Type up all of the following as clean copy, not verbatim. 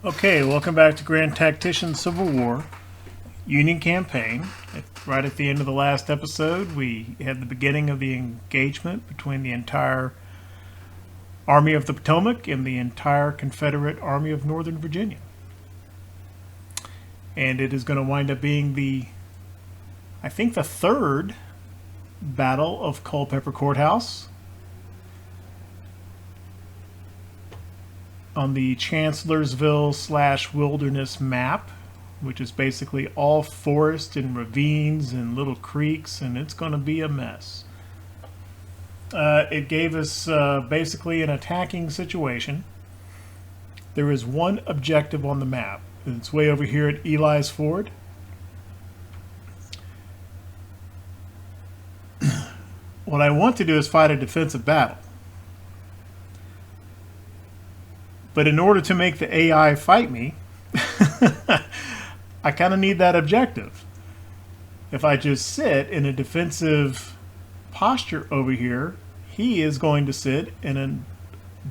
Okay, welcome back to Grand Tactician Civil War Union Campaign. Right at the end of the last episode, we had the beginning of the engagement between the entire Army of the Potomac and the entire Confederate Army of Northern Virginia. And it is going to wind up being I think the third Battle of Culpeper Courthouse on the Chancellorsville/Wilderness map, which is basically all forest and ravines and little creeks, and it's going to be a mess. It gave us basically an attacking situation. There is one objective on the map. It's way over here at Eli's Ford. What I want to do is fight a defensive battle. But in order to make the AI fight me, I kind of need that objective. If I just sit in a defensive posture over here, he is going to sit in a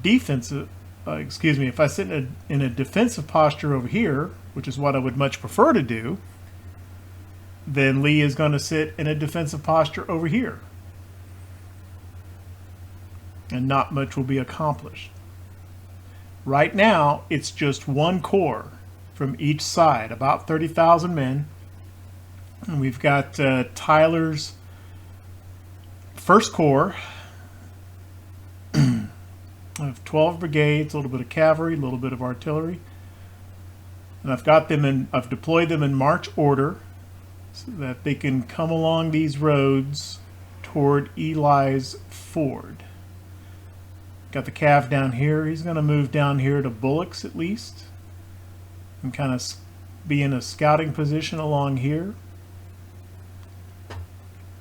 defensive, if I sit in a defensive posture over here, which is what I would much prefer to do, then Lee is going to sit in a defensive posture over here. And not much will be accomplished. Right now, it's just one corps from each side, about 30,000 men. And we've got Tyler's First Corps of 12 brigades, a little bit of cavalry, a little bit of artillery. And I've deployed them in march order so that they can come along these roads toward Eli's Ford. Got the Cav down here. He's going to move down here to Bullocks at least and kind of be in a scouting position along here.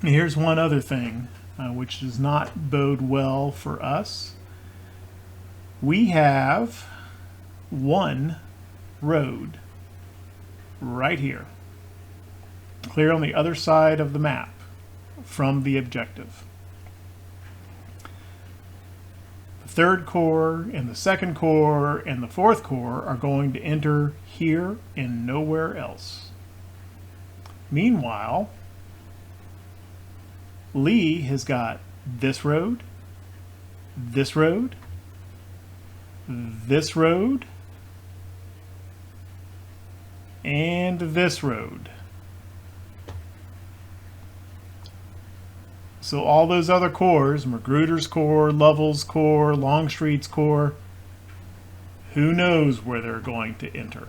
And here's one other thing which does not bode well for us. We have one road right here, clear on the other side of the map from the objective. Third Corps and the Second Corps and the Fourth Corps are going to enter here and nowhere else. Meanwhile, Lee has got this road, this road, this road, and this road. So all those other corps, Magruder's Corps, Lovell's Corps, Longstreet's Corps, who knows where they're going to enter.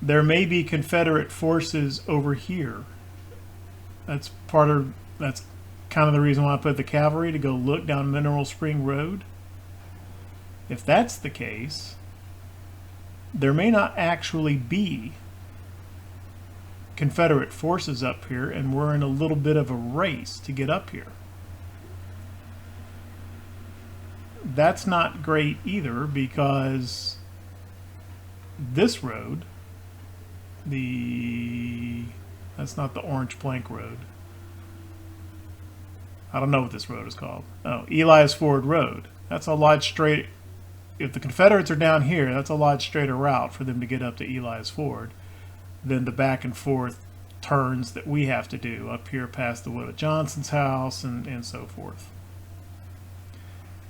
There may be Confederate forces over here. That's kind of the reason why I put the cavalry to go look down Mineral Spring Road. If that's the case, there may not actually be Confederate forces up here, and we're in a little bit of a race to get up here. That's not great either, because this road, that's not the Orange Plank Road. I don't know what this road is called. Oh, Eli's Ford Road. That's a lot straight. If the Confederates are down here, that's a lot straighter route for them to get up to Eli's Ford than the back and forth turns that we have to do up here past the Widow Johnson's house and so forth.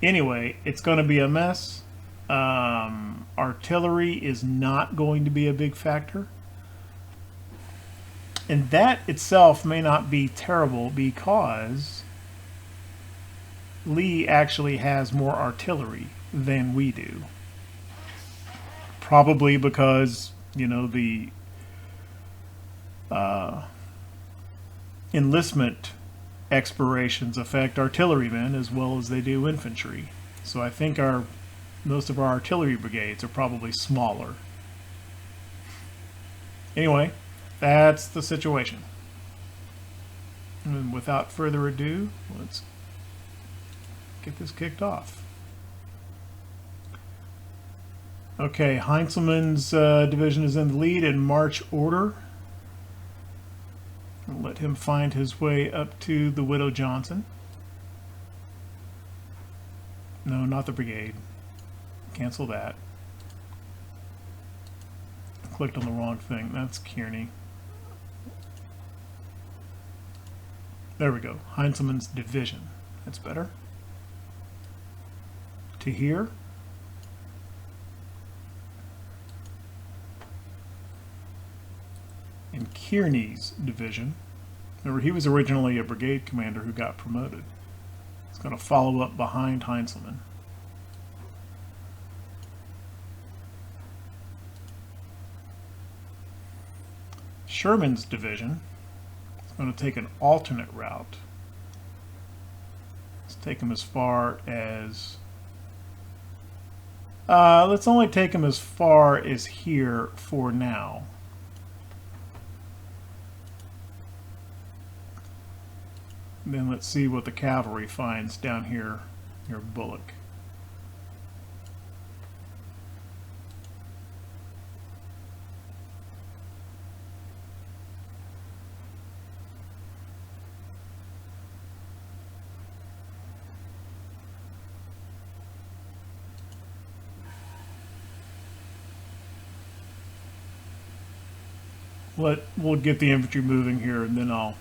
Anyway, it's going to be a mess. Artillery is not going to be a big factor. And that itself may not be terrible, because Lee actually has more artillery than we do. Probably because, the enlistment expirations affect artillerymen as well as they do infantry. So I think most of our artillery brigades are probably smaller. Anyway, that's the situation. And without further ado, let's get this kicked off. Okay, Heinzelman's division is in the lead in march order. I'll let him find his way up to the Widow Johnson. No, not the brigade. Cancel that. Clicked on the wrong thing. That's Kearney. There we go. Heinzelman's division. That's better. To here. And Kearney's division. Remember, he was originally a brigade commander who got promoted. He's going to follow up behind Heinzelman. Sherman's division is going to take an alternate route. Let's take him as far as... let's only take him as far as here for now. Then let's see what the cavalry finds down here near Bullock. We'll get the infantry moving here, and then I'll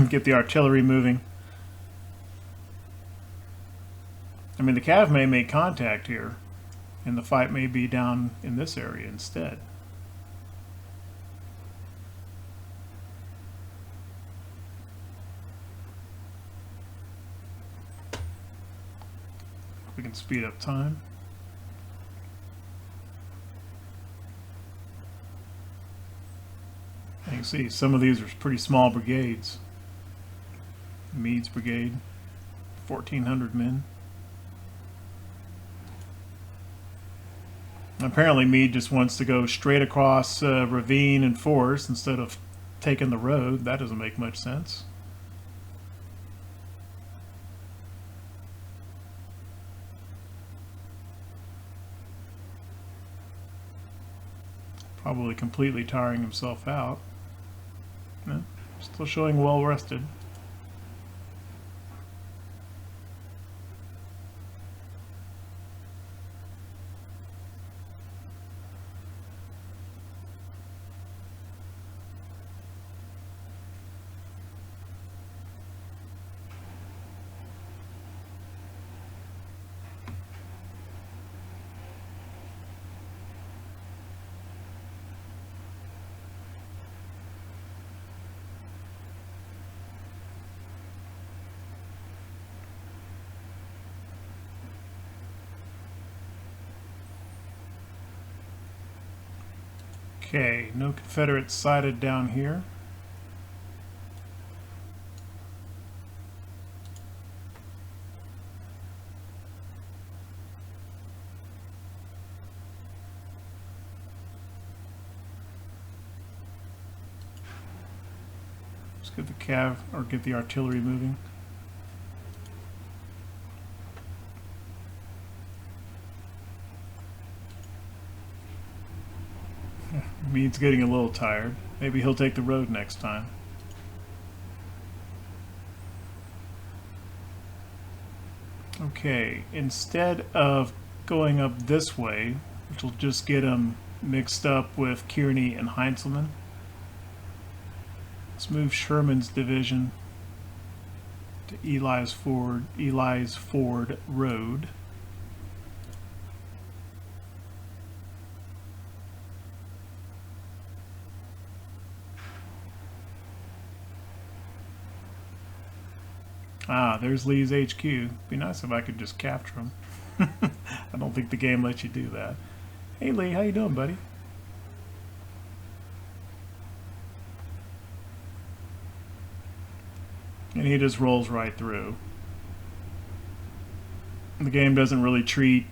get the artillery moving. I mean, the cav may make contact here, and the fight may be down in this area instead. We can speed up time. You can see some of these are pretty small brigades. Meade's brigade, 1,400 men. Apparently Meade just wants to go straight across ravine and forest instead of taking the road. That doesn't make much sense. Probably completely tiring himself out. No, still showing well rested. Okay, no Confederates sighted down here. Let's get the cav, or get the artillery moving. Meade's getting a little tired. Maybe he'll take the road next time. Okay, instead of going up this way, which will just get him mixed up with Kearney and Heinzelman, let's move Sherman's division to Eli's Ford Road. Ah, there's Lee's HQ. Be nice if I could just capture him. I don't think the game lets you do that. Hey Lee, how you doing, buddy? And he just rolls right through. The game doesn't really treat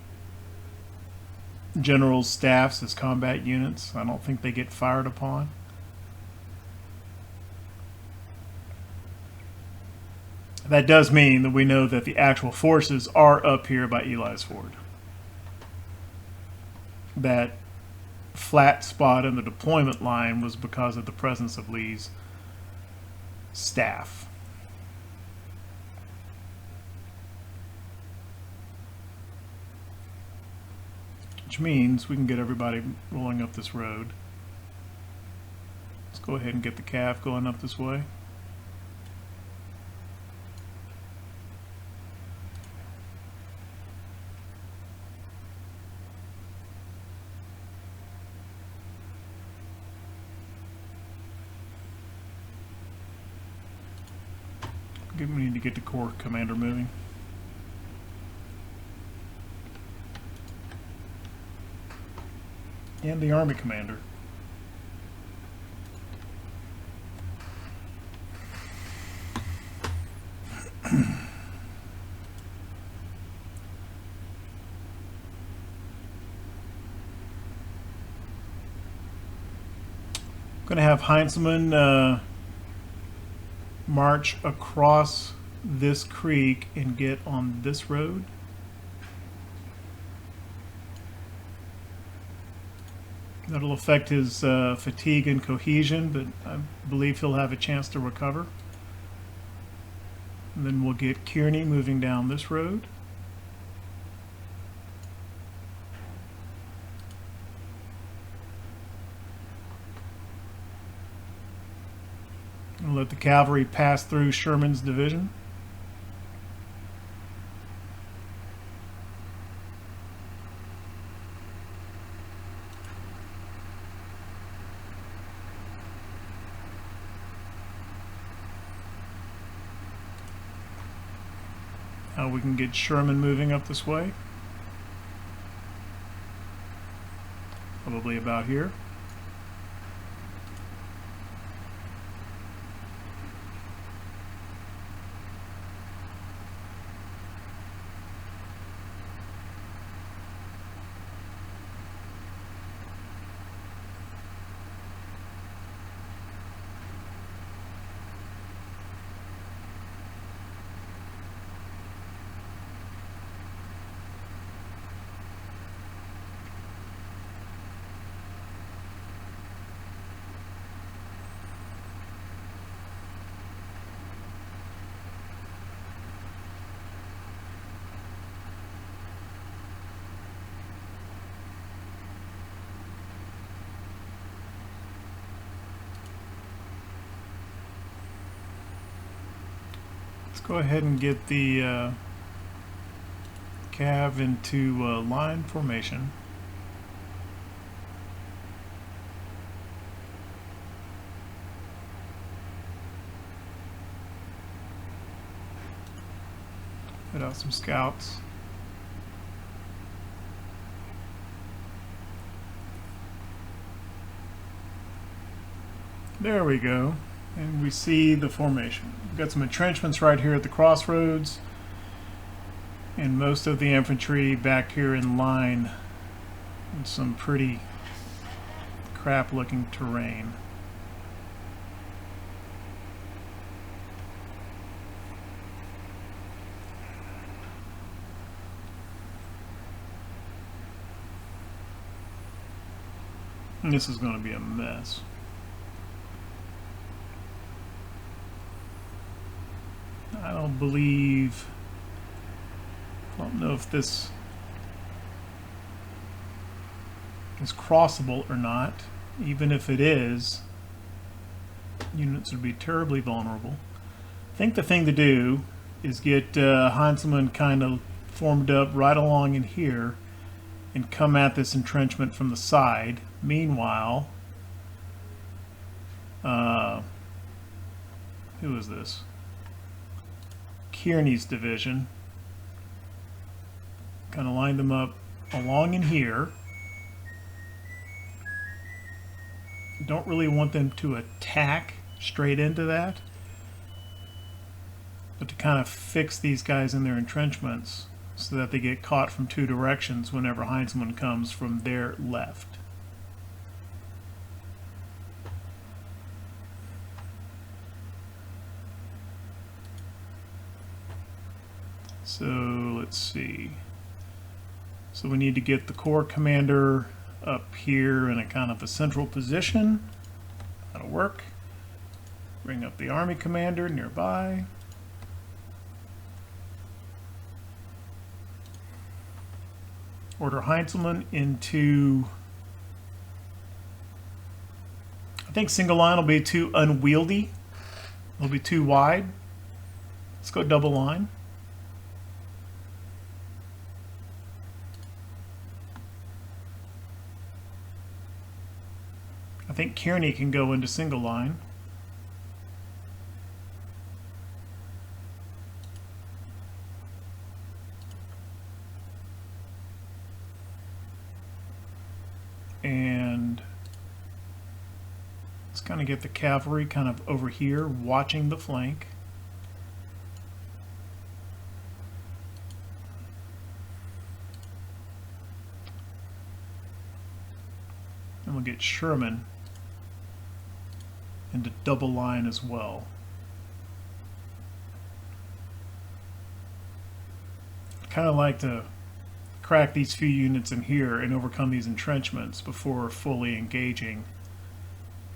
general staffs as combat units. I don't think they get fired upon. That does mean that we know that the actual forces are up here by Eli's Ford. That flat spot in the deployment line was because of the presence of Lee's staff. which means we can get everybody rolling up this road. Let's go ahead and get the cav going up this way. We need to get the Corps commander moving. And the army commander. Going to have Heinzelman march across this creek and get on this road. That'll affect his fatigue and cohesion, but I believe he'll have a chance to recover. And then we'll get Kearney moving down this road. And let the cavalry pass through Sherman's division. Now we can get Sherman moving up this way. Probably about here. Let's go ahead and get the cav into line formation. Put out some scouts. There we go. And we see the formation. We've got some entrenchments right here at the crossroads, and most of the infantry back here in line in some pretty crap looking terrain. And this is going to be a mess. I don't know if this is crossable or not. Even if it is, units would be terribly vulnerable. I think the thing to do is get Heinzelman kind of formed up right along in here and come at this entrenchment from the side. Meanwhile, who is this? Kearney's division. Kind of lined them up along in here. Don't really want them to attack straight into that, but to kind of fix these guys in their entrenchments so that they get caught from two directions whenever Heinzelman comes from their left. So let's see. So we need to get the Corps commander up here in a kind of a central position. That'll work. Bring up the army commander nearby. Order Heinzelman into, I think single line will be too unwieldy. It'll be too wide. Let's go double line. I think Kearney can go into single line. And let's kind of get the cavalry kind of over here watching the flank. And we'll get Sherman into double line as well. I'd kind of like to crack these few units in here and overcome these entrenchments before fully engaging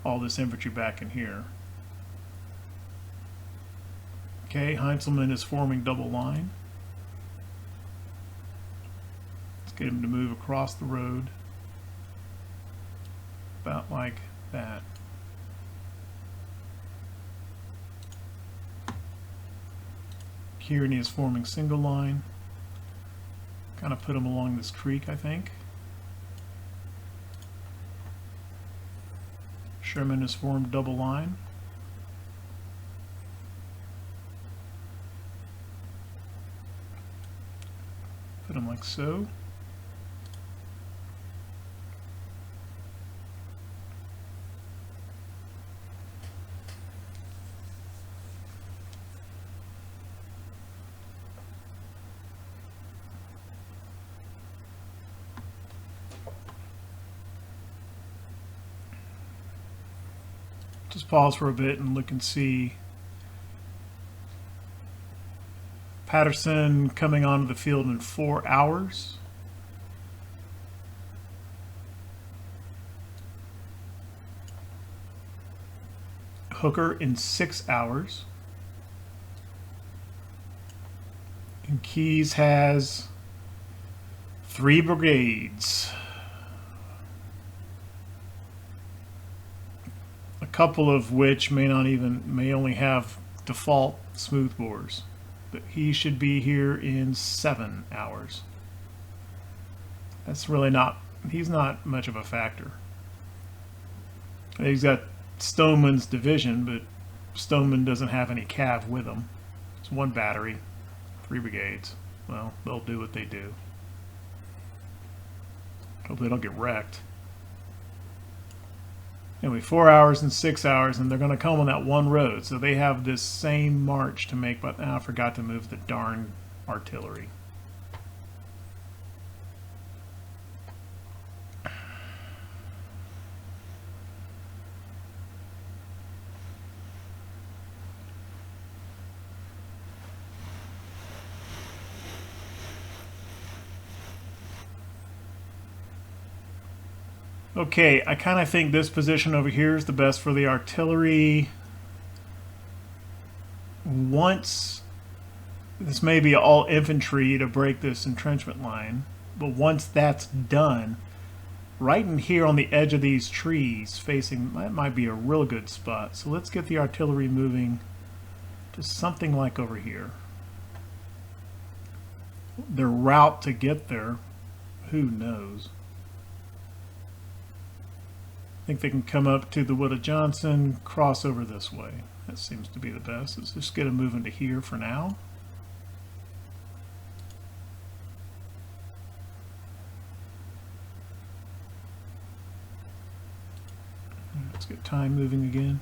all this infantry back in here. Okay, Heinzelman is forming double line. Let's get him to move across the road about like that. Kearney is forming single line. Kind of put him along this creek, I think. Sherman has formed double line. Put him like so. Just pause for a bit and look and see. Patterson coming onto the field in 4 hours. Hooker in 6 hours. And Keyes has 3 brigades. A couple of which may only have default smoothbores. But he should be here in 7 hours. That's really not, he's not much of a factor. He's got Stoneman's division, but Stoneman doesn't have any cav with him. It's 1 battery, 3 brigades. Well, they'll do what they do. Hope they don't get wrecked. Anyway, 4 hours and 6 hours, and they're going to come on that one road. So they have this same march to make, but I forgot to move the darn artillery. Okay, I kind of think this position over here is the best for the artillery. Once, this may be all infantry to break this entrenchment line, but once that's done, right in here on the edge of these trees facing, that might be a real good spot. So let's get the artillery moving to something like over here. Their route to get there, who knows? I think they can come up to the Wood of Johnson, cross over this way. That seems to be the best. Let's just get them moving to here for now. Let's get time moving again.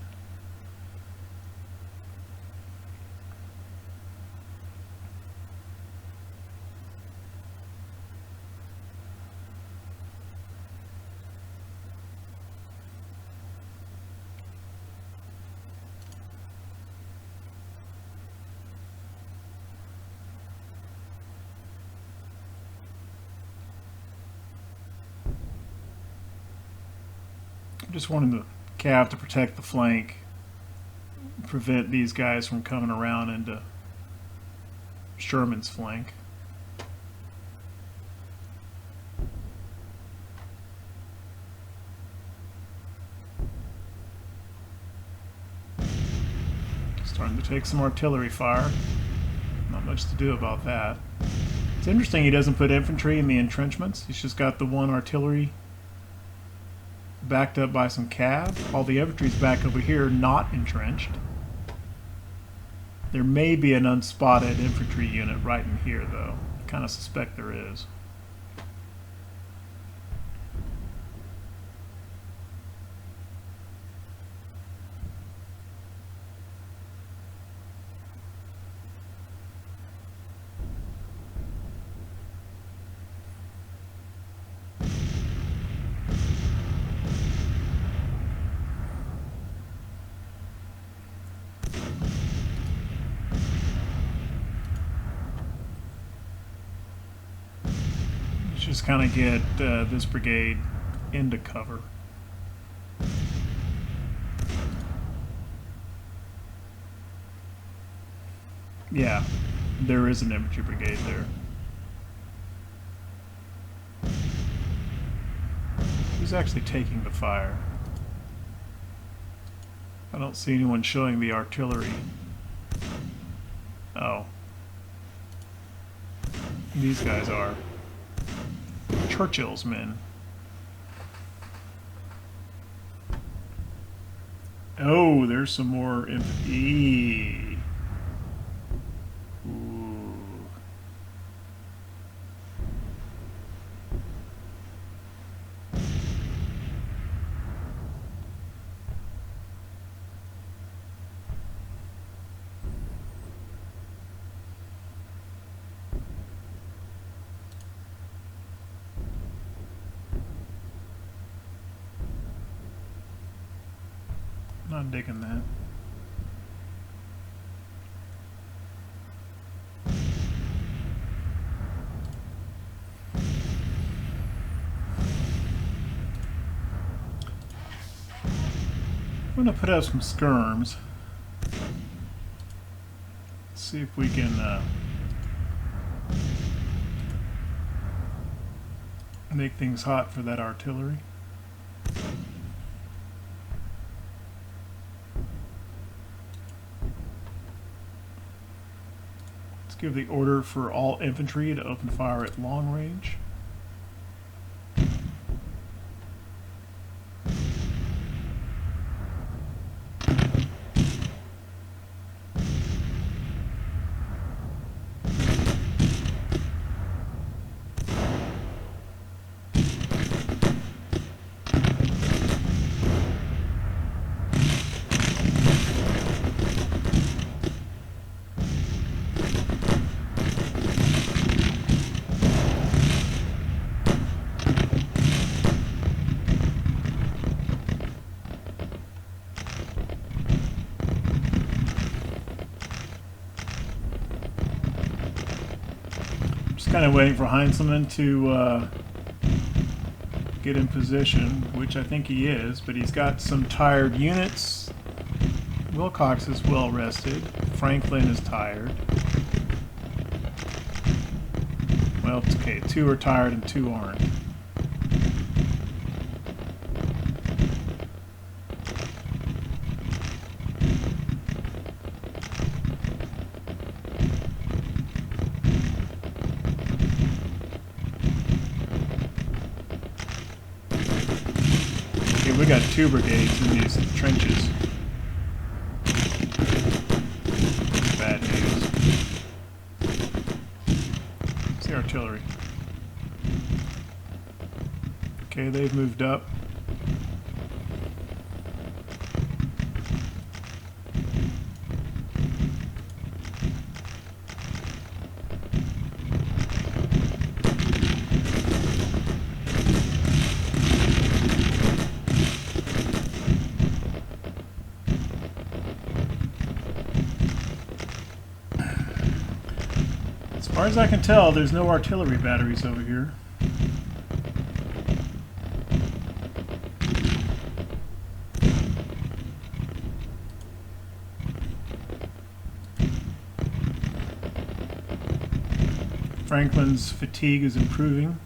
Just wanting the cav to protect the flank, prevent these guys from coming around into Sherman's flank. Starting to take some artillery fire. Not much to do about that. It's interesting he doesn't put infantry in the entrenchments. He's just got the one artillery backed up by some cav. All the infantry's back over here, not entrenched. There may be an unspotted infantry unit right in here, though. I kind of suspect there is. Just kind of get this brigade into cover. Yeah, there is an infantry brigade there. Who's actually taking the fire? I don't see anyone showing the artillery. Oh. These guys are. Churchill's men. Oh, there's some more infantry. Ooh. Not digging that. I'm going to put out some skirms. See if we can make things hot for that artillery. Give the order for all infantry to open fire at long range. Kind of waiting for Heinzelman to get in position, which I think he is, but he's got some tired units. Wilcox is well rested. Franklin is tired. Well, it's okay. 2 are tired and 2 aren't. We got 2 brigades in these trenches. That's bad news. It's the artillery. Okay, they've moved up. As far as I can tell, there's no artillery batteries over here. Franklin's fatigue is improving.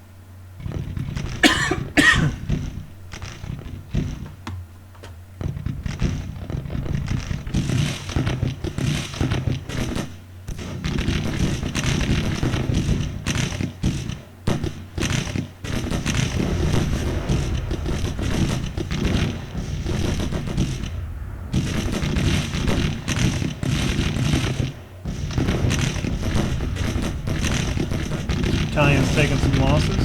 taking some losses.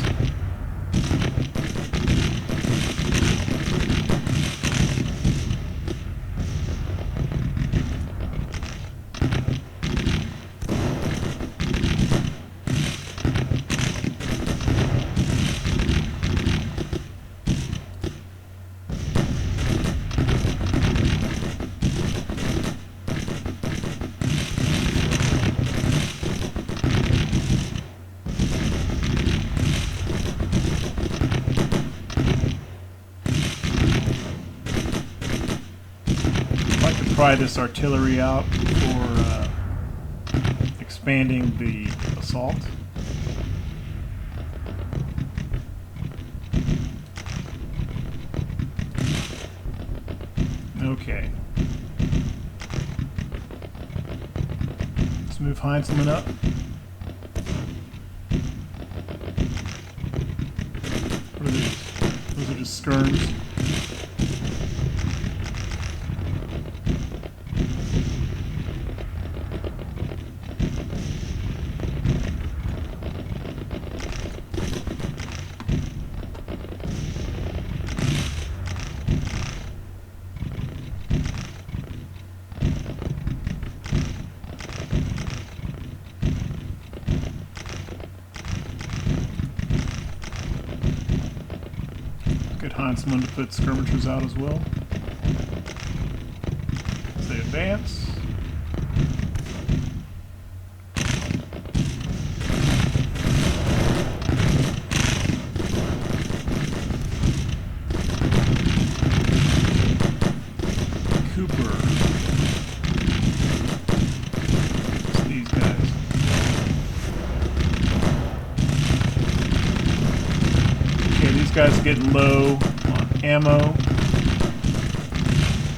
Try this artillery out for expanding the assault. Okay. Let's move Heinzelman up. What are these? Those are just skirms. Get Heinzelman to put skirmishers out as well. As they advance. Cooper. It's these guys. Okay, these guys are getting low on ammo.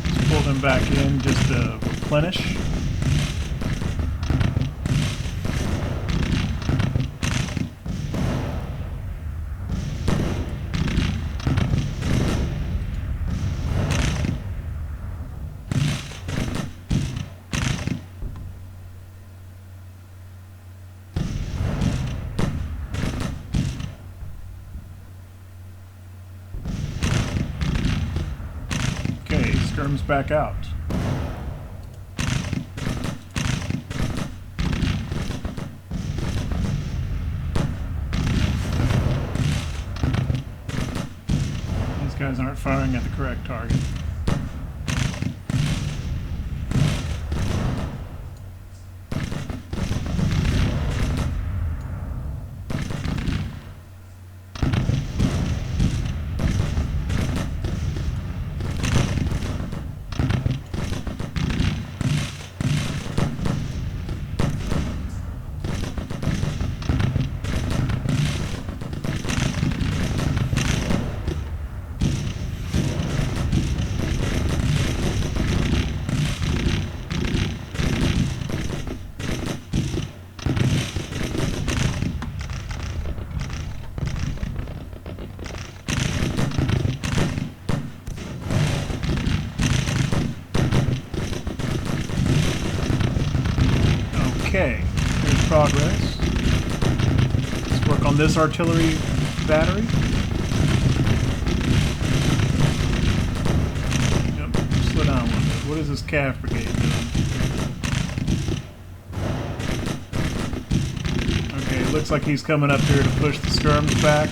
Let's pull them back in just to replenish. Skirms back out. These guys aren't firing at the correct target. Okay, here's progress. Let's work on this artillery battery. Yep, slow down a little bit. What is this Cav brigade doing? Okay, it looks like he's coming up here to push the skirms back.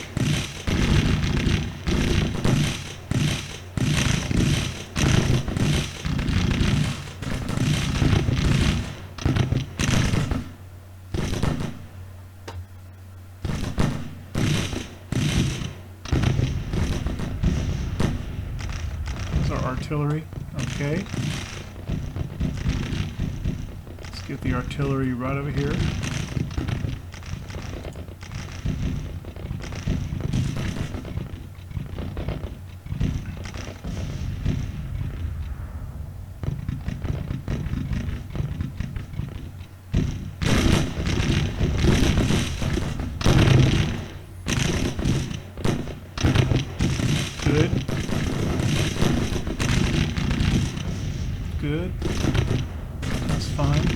Artillery, okay. Let's get the artillery right over here. Good. Good. That's fine.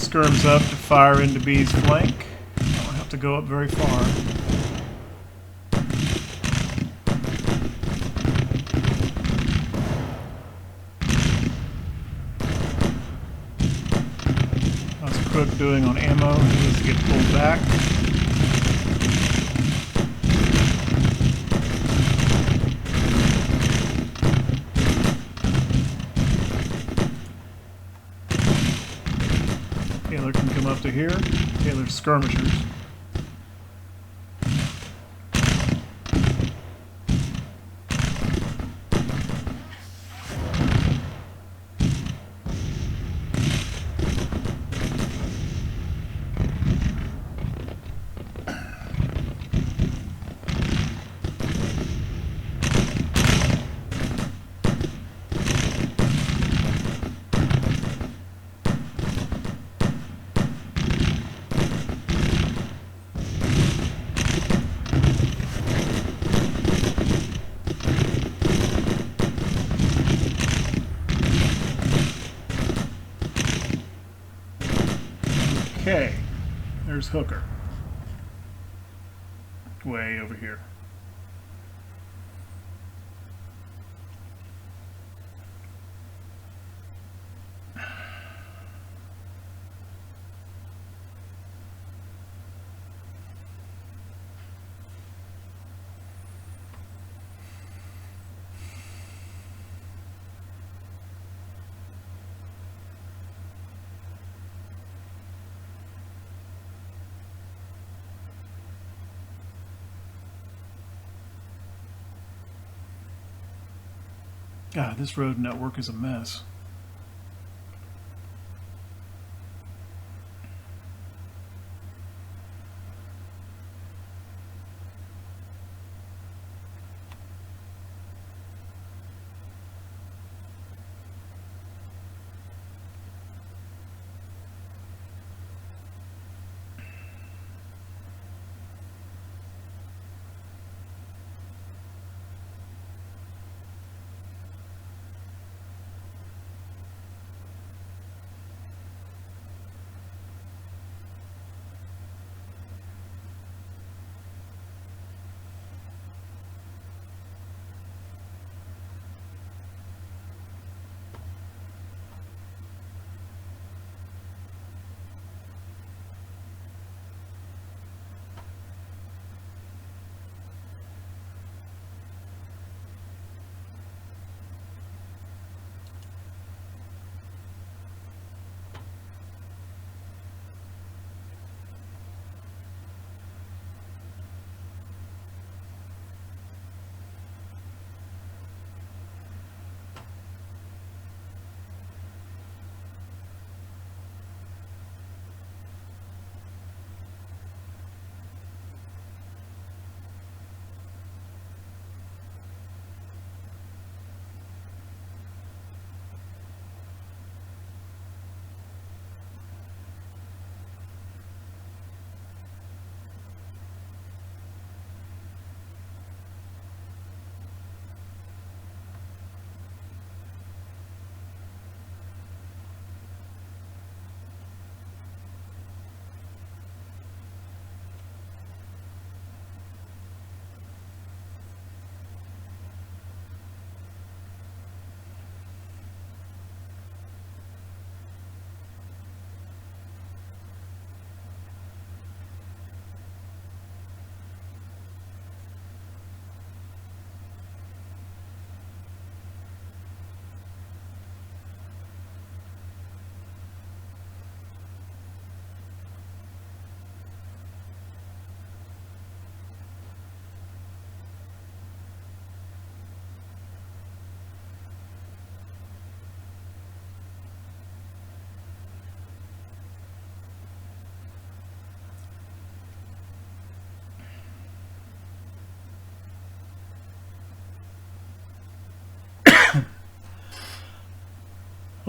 skirms up to fire into B's flank. Don't have to go up very far. How's Crook doing on ammo? He needs to get pulled back. Taylor can come up to here. Taylor's skirmishers. Okay, there's Hooker. Way over here. God, this road network is a mess.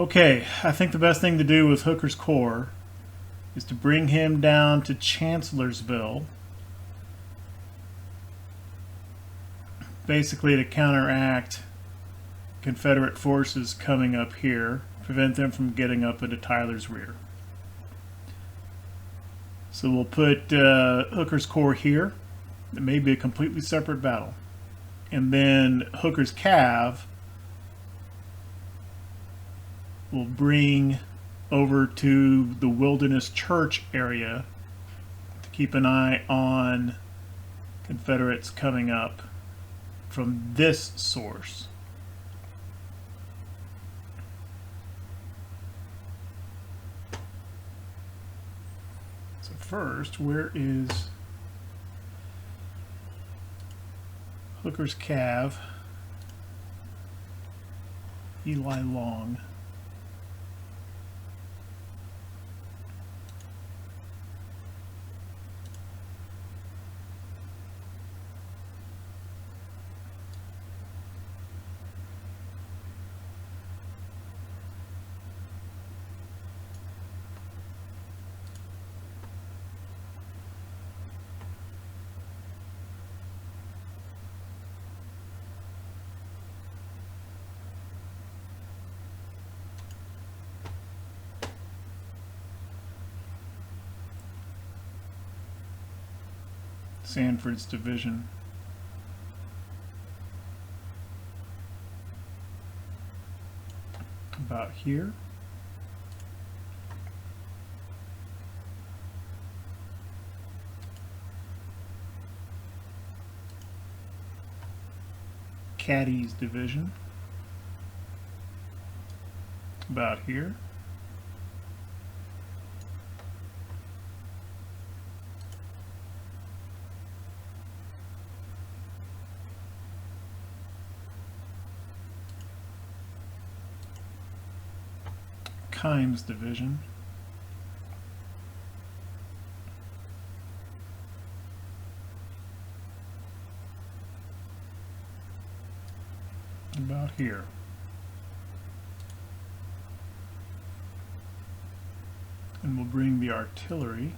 Okay, I think the best thing to do with Hooker's Corps is to bring him down to Chancellorsville, basically to counteract Confederate forces coming up here, prevent them from getting up into Tyler's rear. So we'll put Hooker's Corps here. It may be a completely separate battle. And then Hooker's Cav will bring over to the Wilderness Church area to keep an eye on Confederates coming up from this source. So first, where is Hooker's Cav? Eli Long. Sanford's division. About here. Caddy's division. About here. Kimes division. About here. And we'll bring the artillery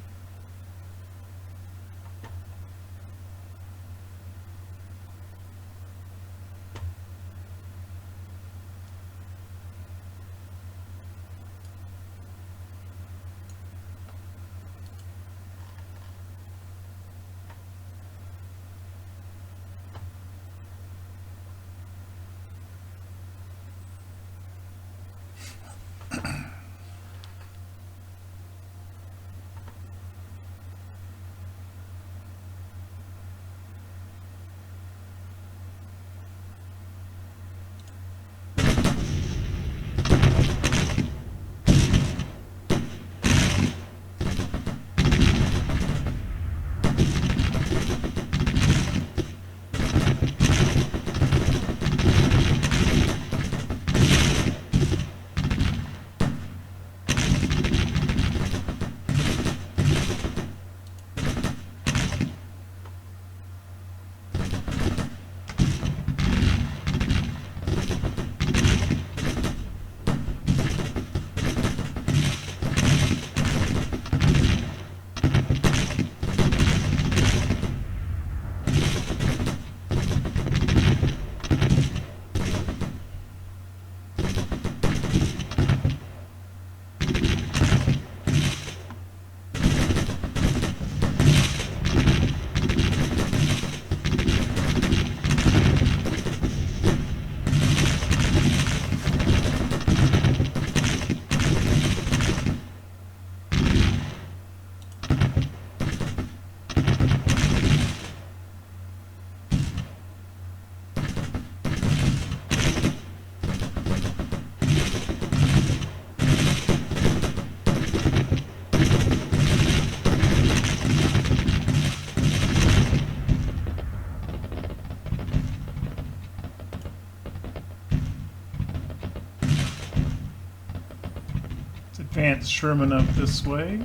advance Sherman up this way.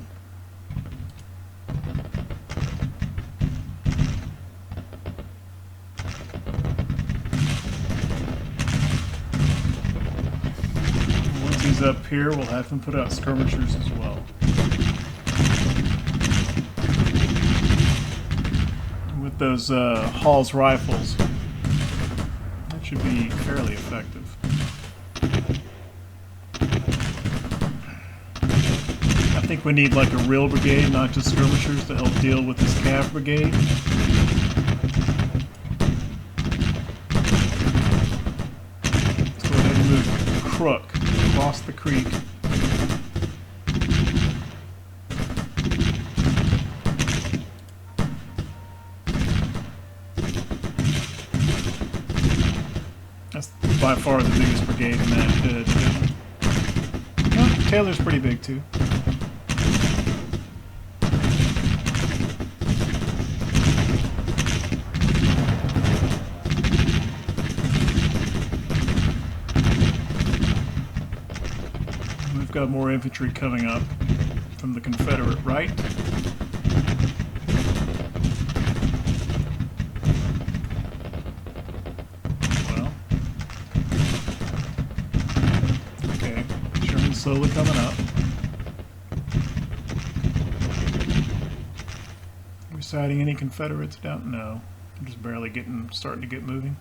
Once he's up here, we'll have him put out skirmishers as well. With those Hall's rifles, that should be fairly effective. think we need like a real brigade, not just skirmishers, to help deal with this cav brigade. Let's go ahead and move Crook across the creek. That's by far the biggest brigade in that division. Well, Taylor's pretty big too. We've got more infantry coming up from the Confederate right. Slowly coming up. Are we sighting any Confederates down? No. I'm just barely starting to get moving.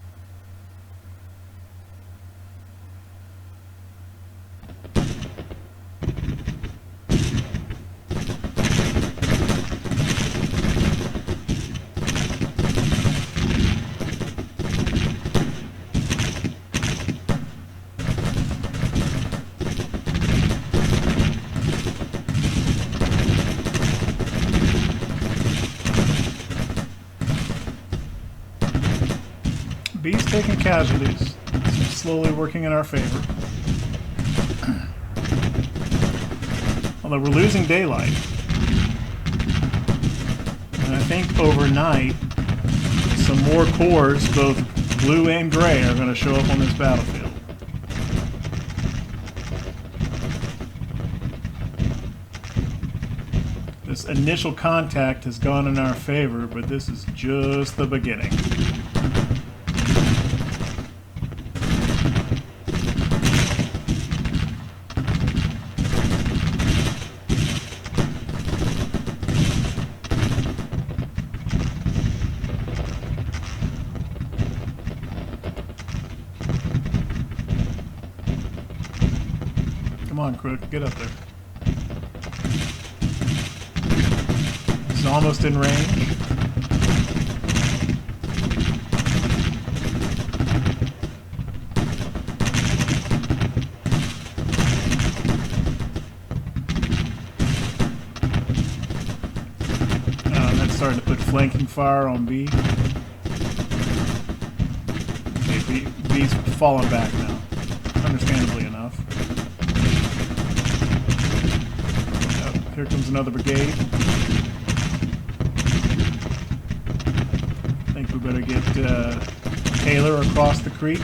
B's taking casualties, slowly working in our favor. Although we're losing daylight. And I think overnight, some more corps, both blue and gray, are going to show up on this battlefield. This initial contact has gone in our favor, but this is just the beginning. Come on, Crook, get up there. He's almost in range. That's starting to put flanking fire on B. Okay, B's falling back now, understandably enough. Here comes another brigade. I think we better get Taylor across the creek.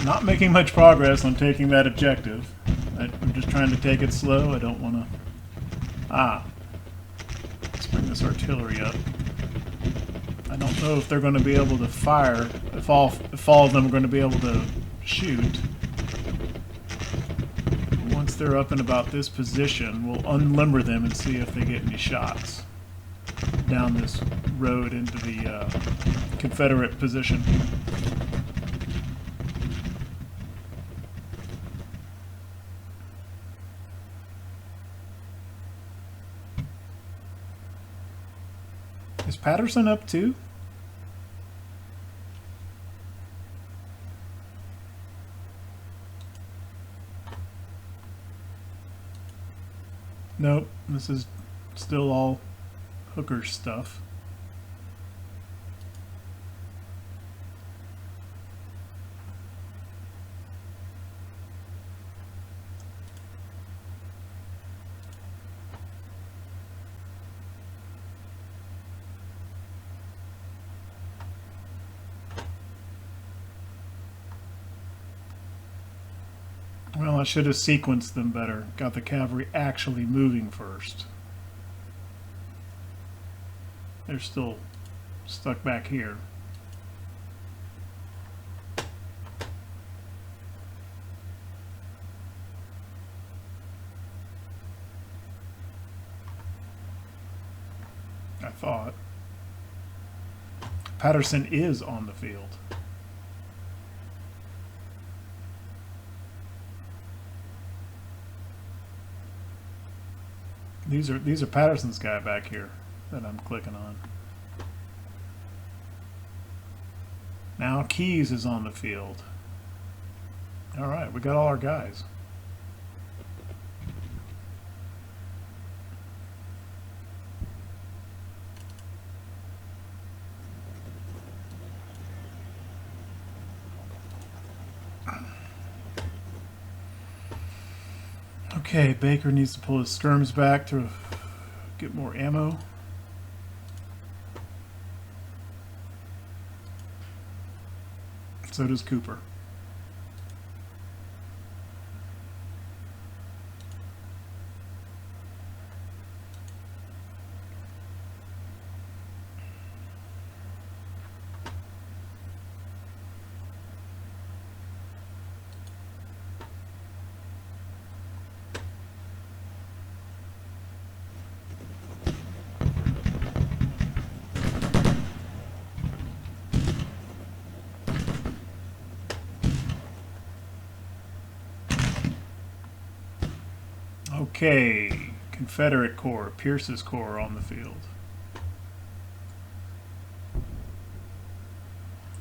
Not making much progress on taking that objective. I'm just trying to take it slow. I don't want to... Let's bring this artillery up. I don't know if they're going to be able to fire, if all of them are going to be able to shoot. Once they're up in about this position, we'll unlimber them and see if they get any shots down this road into the Confederate position. Is Patterson up too? Nope, this is still all Hooker stuff. Well, I should have sequenced them better. Got the cavalry actually moving first. They're still stuck back here. I thought. Patterson is on the field. These are Patterson's guy back here that I'm clicking on. Now Keys is on the field. All right, we got all our guys. Okay, Baker needs to pull his skirms back to get more ammo. So does Cooper. Okay, Confederate Corps, Pierce's Corps on the field.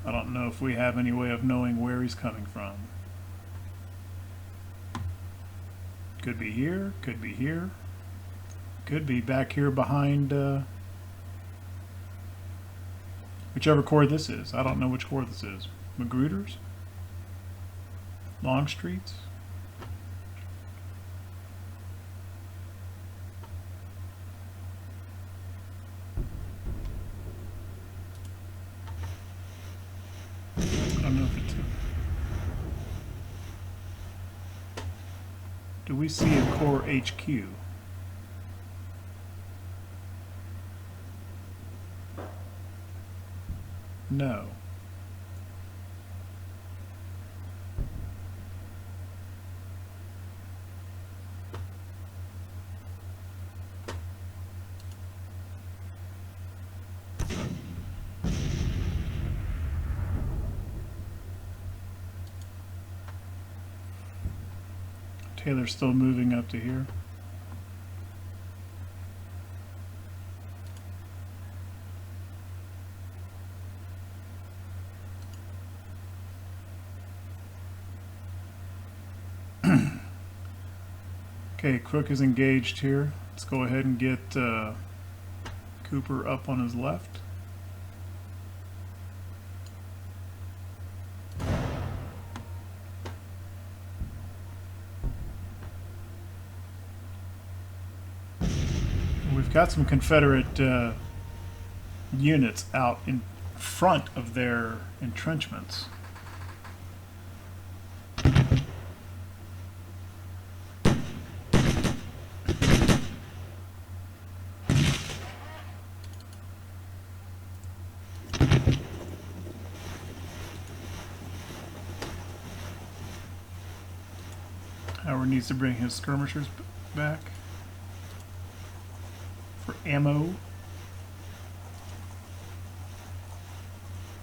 I don't know if we have any way of knowing where he's coming from. Could be here, could be here, could be back here behind whichever corps this is. I don't know which corps this is. Magruder's? Longstreet's? Do we see a Corps HQ? No. Taylor's still moving up to here. Okay, Crook is engaged here. Let's go ahead and get Cooper up on his left. We've got some Confederate units out in front of their entrenchments. Howard needs to bring his skirmishers back for ammo.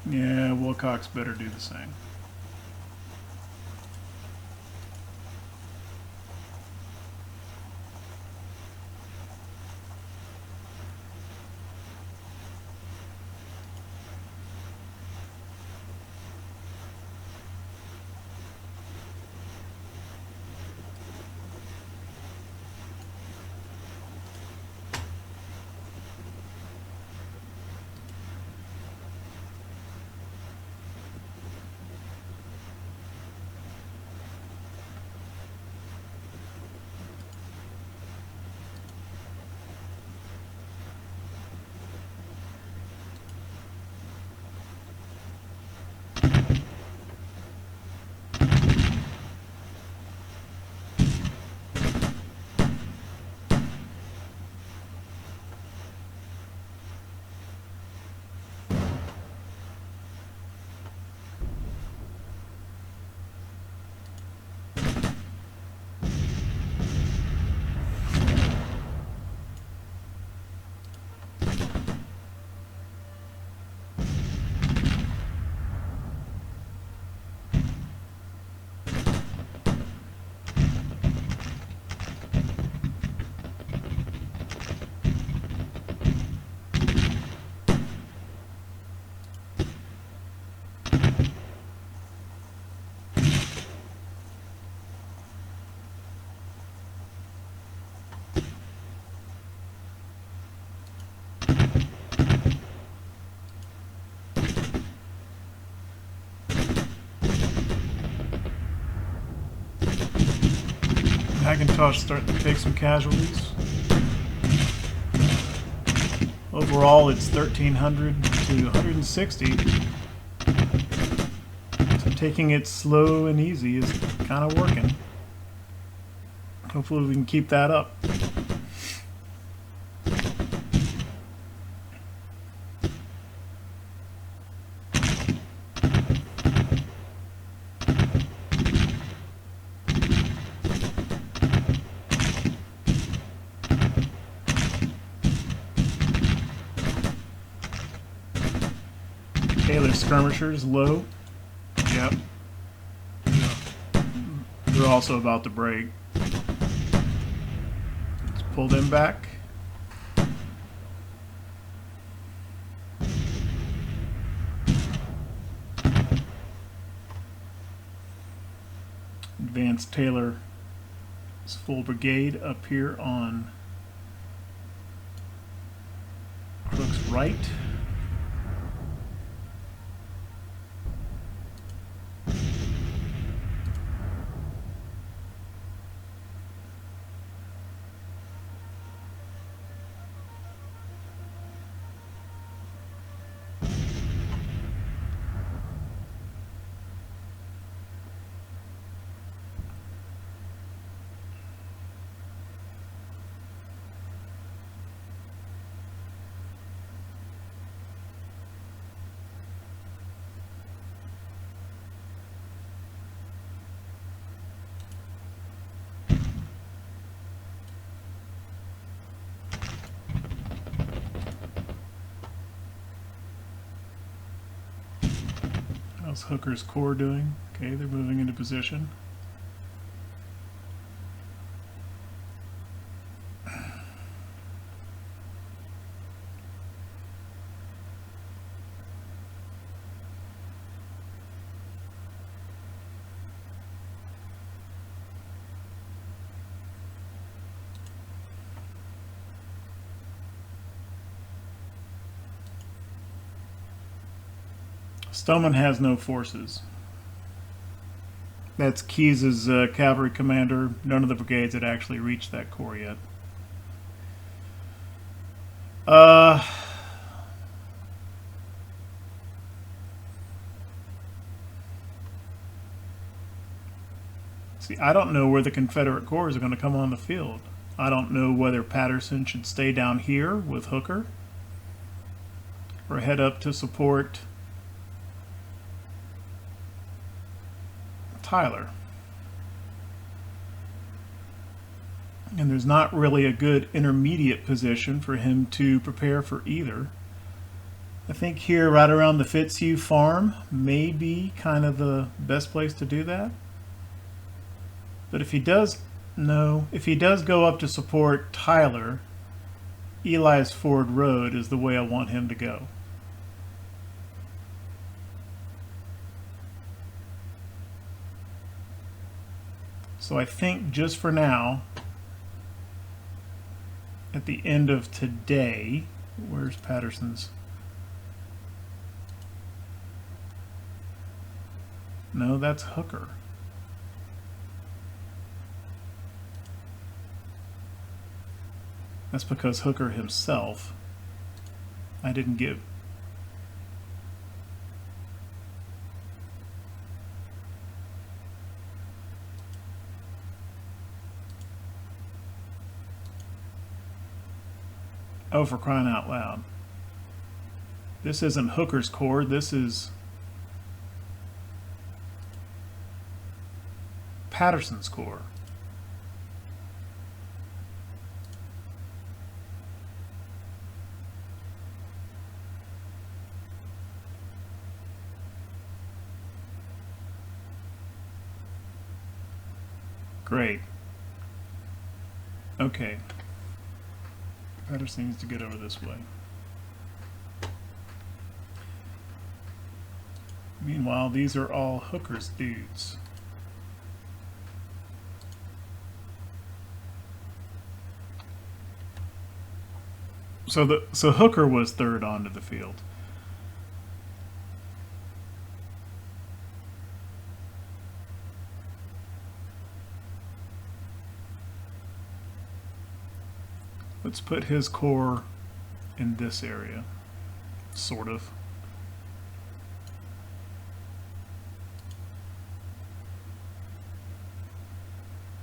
Yeah, Wilcox better do the same. Macintosh starting to take some casualties. Overall, it's 1,300 to 160. So taking it slow and easy is kind of working. Hopefully we can keep that up. Taylor skirmishers low. Yep. Yeah. They're also about to break. Let's pull them back. Advanced Taylor's full brigade up here on Crook's right. How's Hooker's Corps doing? Okay, they're moving into position. Stoneman has no forces. That's Keyes' cavalry commander. None of the brigades had actually reached that corps yet. See, I don't know where the Confederate corps are going to come on the field. I don't know whether Patterson should stay down here with Hooker or head up to support Tyler. And there's not really a good intermediate position for him to prepare for either. I think here right around the Fitzhugh farm may be kind of the best place to do that. But if he does go up to support Tyler, Eli's Ford Road is the way I want him to go. So I think just for now, at the end of today, where's Patterson's? No, that's Hooker. That's because Hooker himself, I didn't give. Oh, for crying out loud. This isn't Hooker's corps, this is Patterson's corps. Great. Okay. Patterson needs to get over this way. Meanwhile, these are all Hooker's dudes. So Hooker was third onto the field. Let's put his corps in this area, sort of.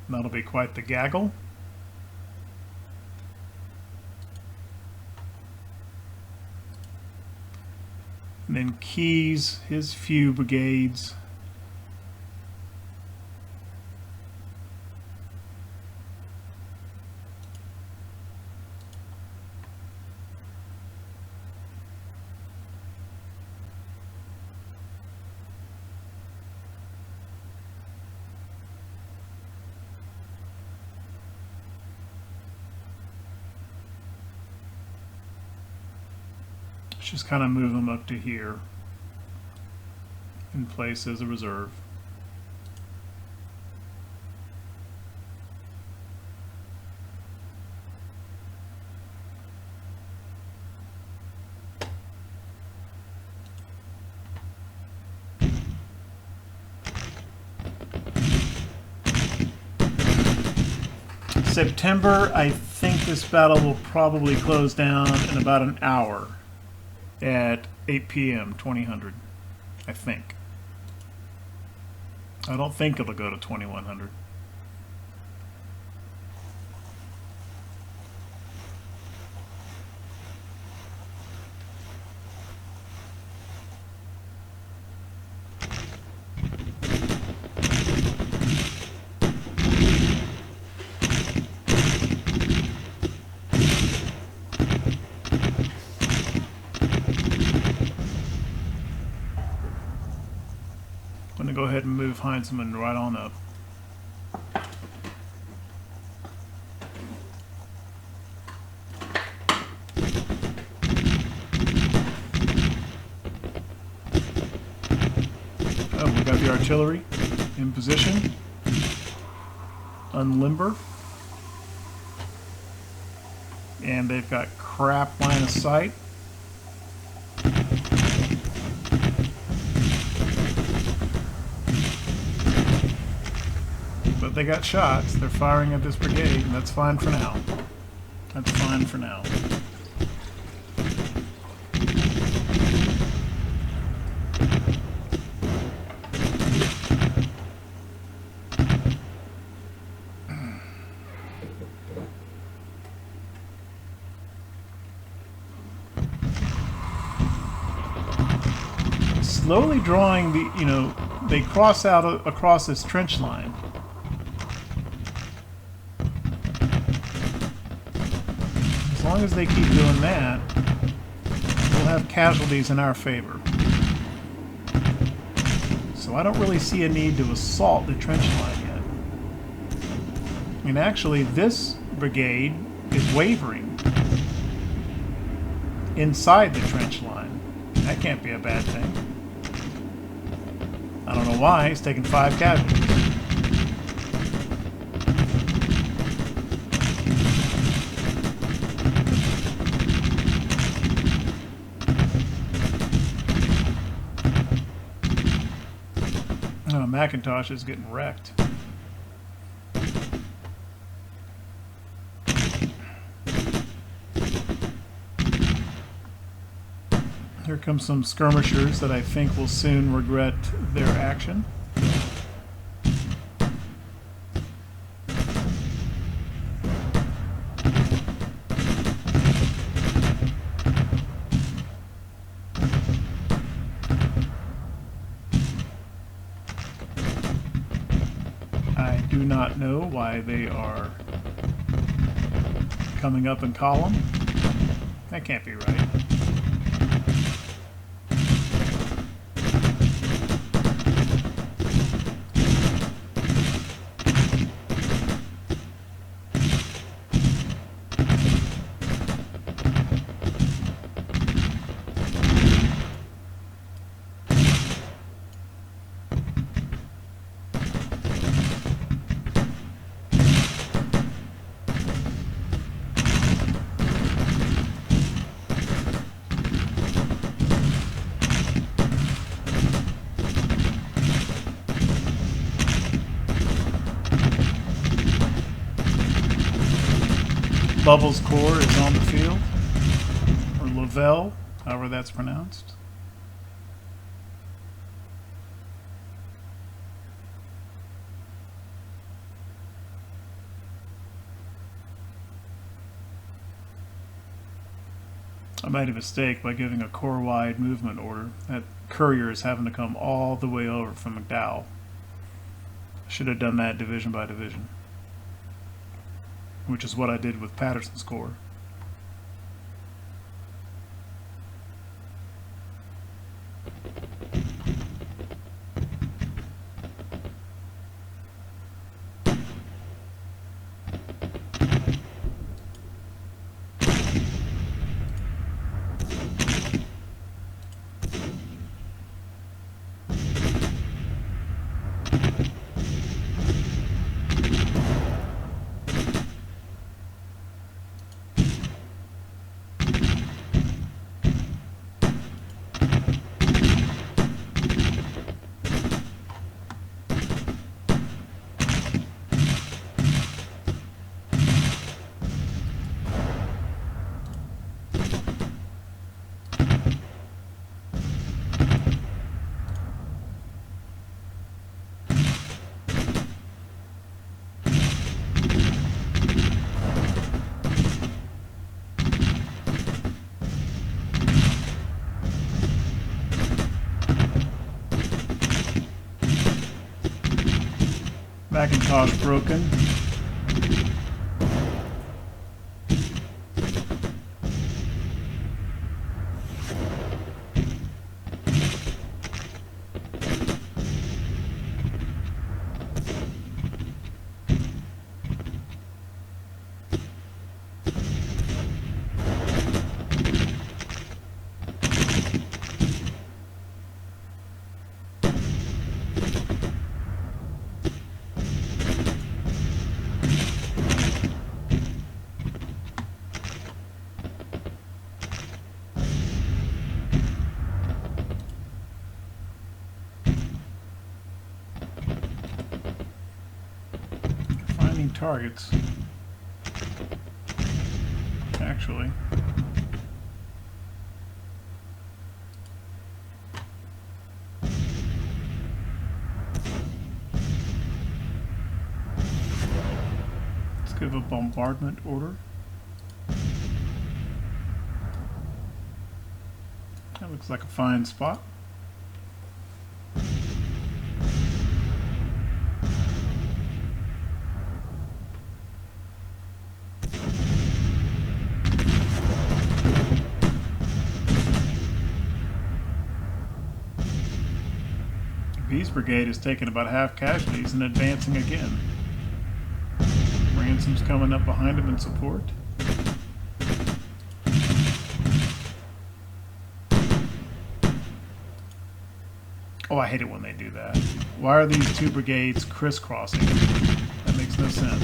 That'll be quite the gaggle. And then Keyes, his few brigades. Just kind of move them up to here in place as a reserve. September, I think this battle will probably close down in about an hour. At 8 p.m. 2000, I think. I don't think it'll go to 2100. Go ahead and move Heinzman right on up. Oh, we got the artillery in position. Unlimber. And they've got crap line of sight. They got shots. They're firing at this brigade, and that's fine for now. That's fine for now. Slowly drawing the, they cross out across this trench line. As long as they keep doing that, we'll have casualties in our favor. So I don't really see a need to assault the trench line yet. I mean, actually, this brigade is wavering inside the trench line. That can't be a bad thing. I don't know why. He's taking 5 casualties. McIntosh is getting wrecked. Here come some skirmishers that I think will soon regret their action. I do not know why they are coming up in column. That can't be right. Bubbles Corps is on the field, or Lavelle, however that's pronounced. I made a mistake by giving a corps-wide movement order. That courier is having to come all the way over from McDowell. I should have done that division by division, which is what I did with Patterson's Corps. Macintosh broken. Targets. Actually, let's give a bombardment order. That looks like a fine spot. B's brigade has taken about half casualties and advancing again. Ransom's coming up behind him in support. Oh, I hate it when they do that. Why are these two brigades crisscrossing? That makes no sense.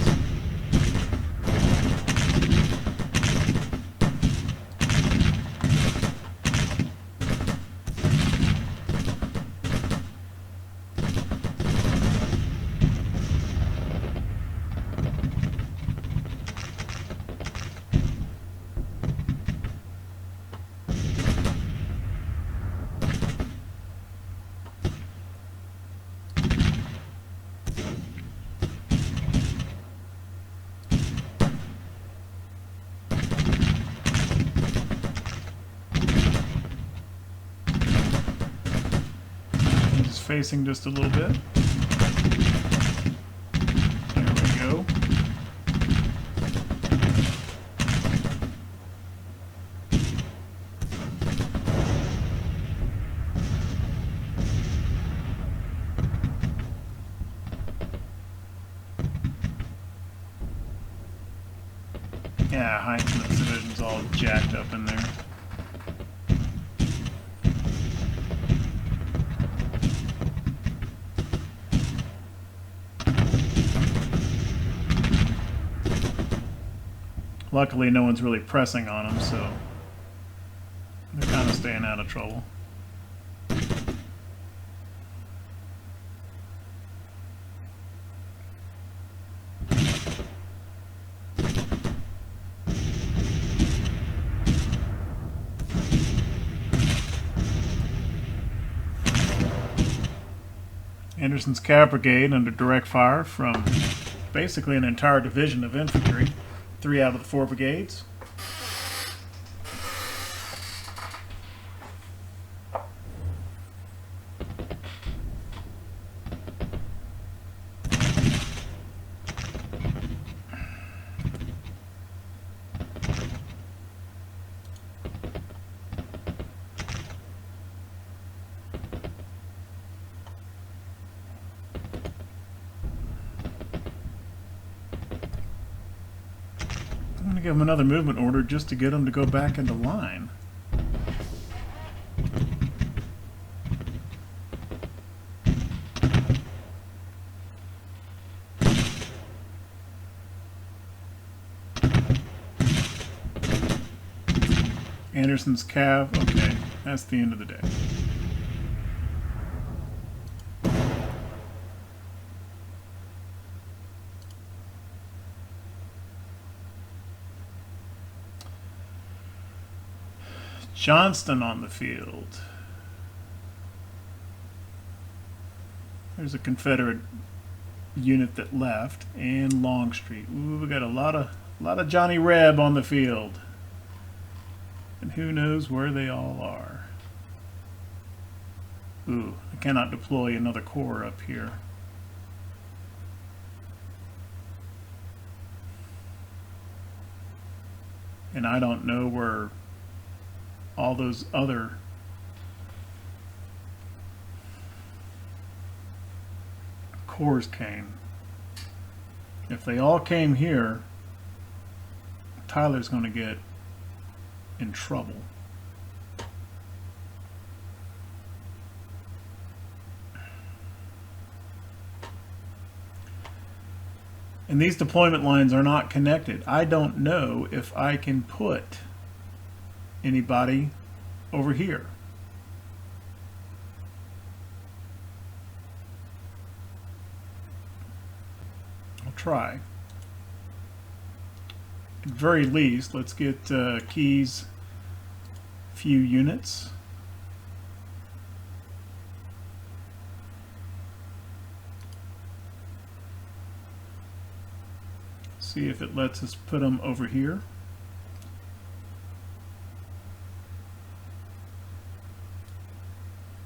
Facing just a little bit. There we go. Yeah, Heinzman's division's all jacked up in there. Luckily, no one's really pressing on them, so they're kind of staying out of trouble. Anderson's Cav Brigade under direct fire from basically an entire division of infantry, 3 out of the 4 brigades. I'm going to give them another movement order just to get them to go back into line. Anderson's Cav, okay, that's the end of the day. Johnston on the field. There's a Confederate unit that left, and Longstreet. Ooh, we got a lot of Johnny Reb on the field, and who knows where they all are. Ooh, I cannot deploy another corps up here. And I don't know where all those other corps came. If they all came here, Tyler's going to get in trouble. And these deployment lines are not connected. I don't know if I can put anybody over here. I'll try. At the very least, let's get Key's few units. See if it lets us put them over here.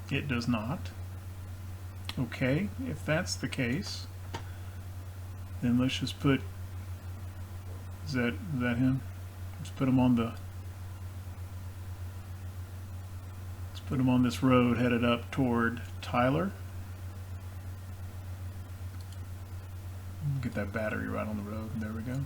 It does not. Okay, if that's the case, then let's just put, is that him? Let's put him on the, let's put him on this road headed up toward Tyler. Get that battery right on the road. There we go.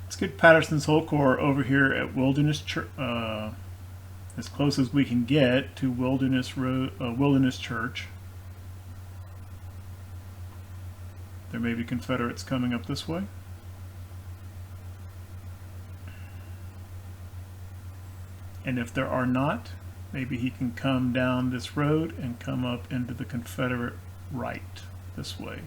Let's get Patterson's whole corps over here at Wilderness Church, as close as we can get to Wilderness Church. There may be Confederates coming up this way. And if there are not, maybe he can come down this road and come up into the Confederate right this way.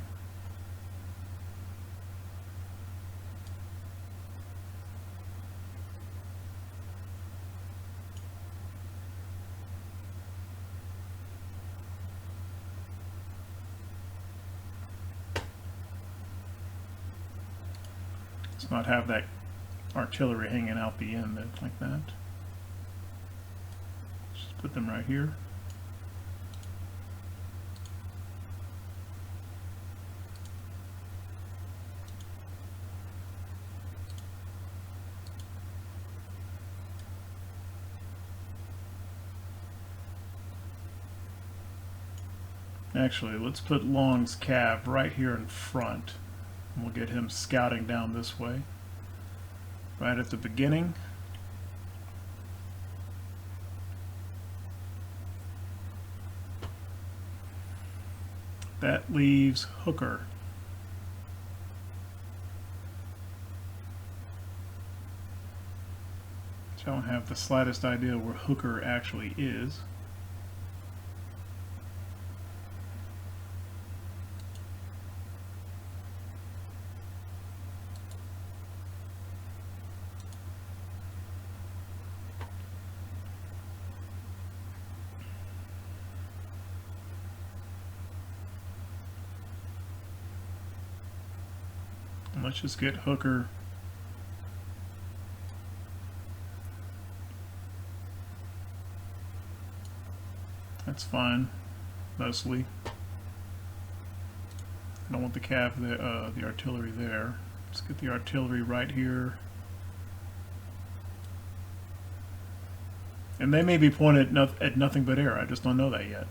Let's not have that artillery hanging out the end like that. Just put them right here. Actually, let's put Long's Cav right here in front. And we'll get him scouting down this way. Right at the beginning. That leaves Hooker. I don't have the slightest idea where Hooker actually is. Let's just get Hooker. That's fine, mostly. I don't want the cav, the artillery there. Let's get the artillery right here. And they may be pointed at nothing but air. I just don't know that yet.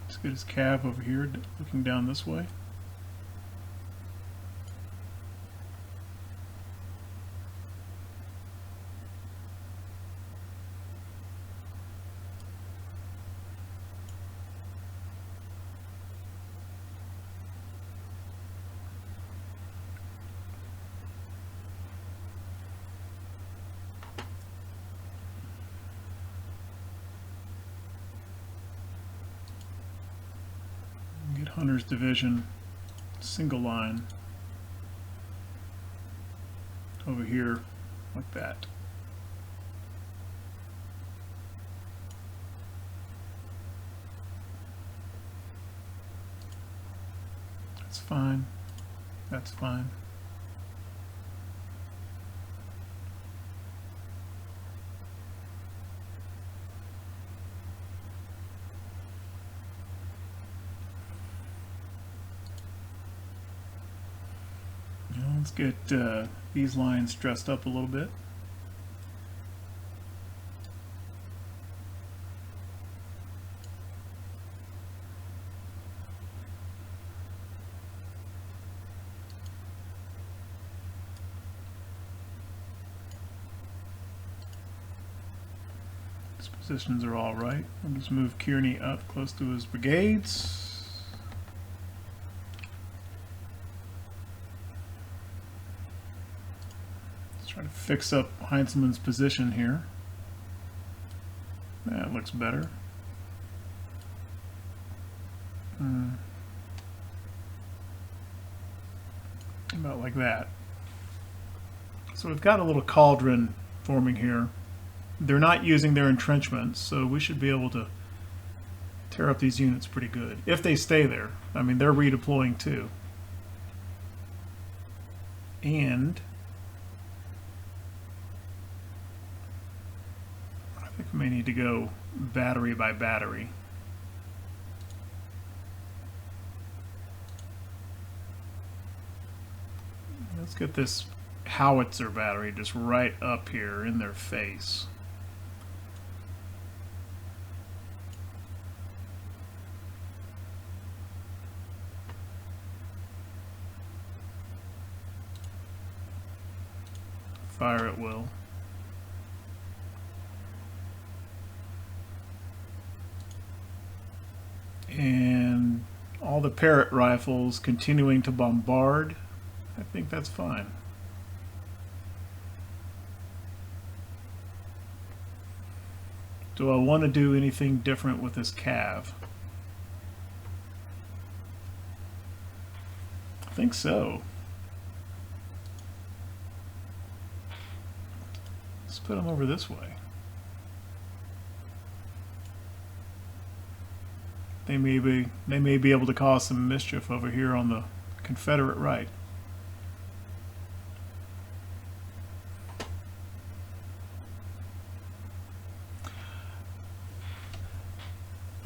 Let's get his cav over here, looking down this way. Get Hunter's division, single line, over here, like that. That's fine. That's fine. Let's get these lines dressed up a little bit. These positions are all right. We'll just move Kearney up close to his brigades. Try to fix up Heinzelman's position here. That looks better. About like that. So we've got a little cauldron forming here. They're not using their entrenchments, so we should be able to tear up these units pretty good. If they stay there. I mean, they're redeploying too. And I think we may need to go battery by battery. Let's get this howitzer battery just right up here in their face. Fire at will. And all the Parrott rifles continuing to bombard. I think that's fine. Do I want to do anything different with this cav? I think so. Let's put them over this way. They may be able to cause some mischief over here on the Confederate right.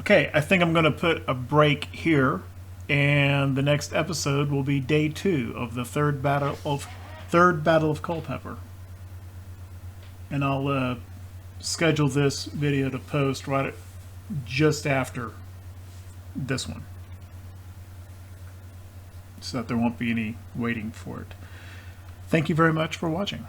Okay, I think I'm going to put a break here, and the next episode will be day 2 of the third battle of Culpeper. And I'll schedule this video to post just after this one, so that there won't be any waiting for it. Thank you very much for watching.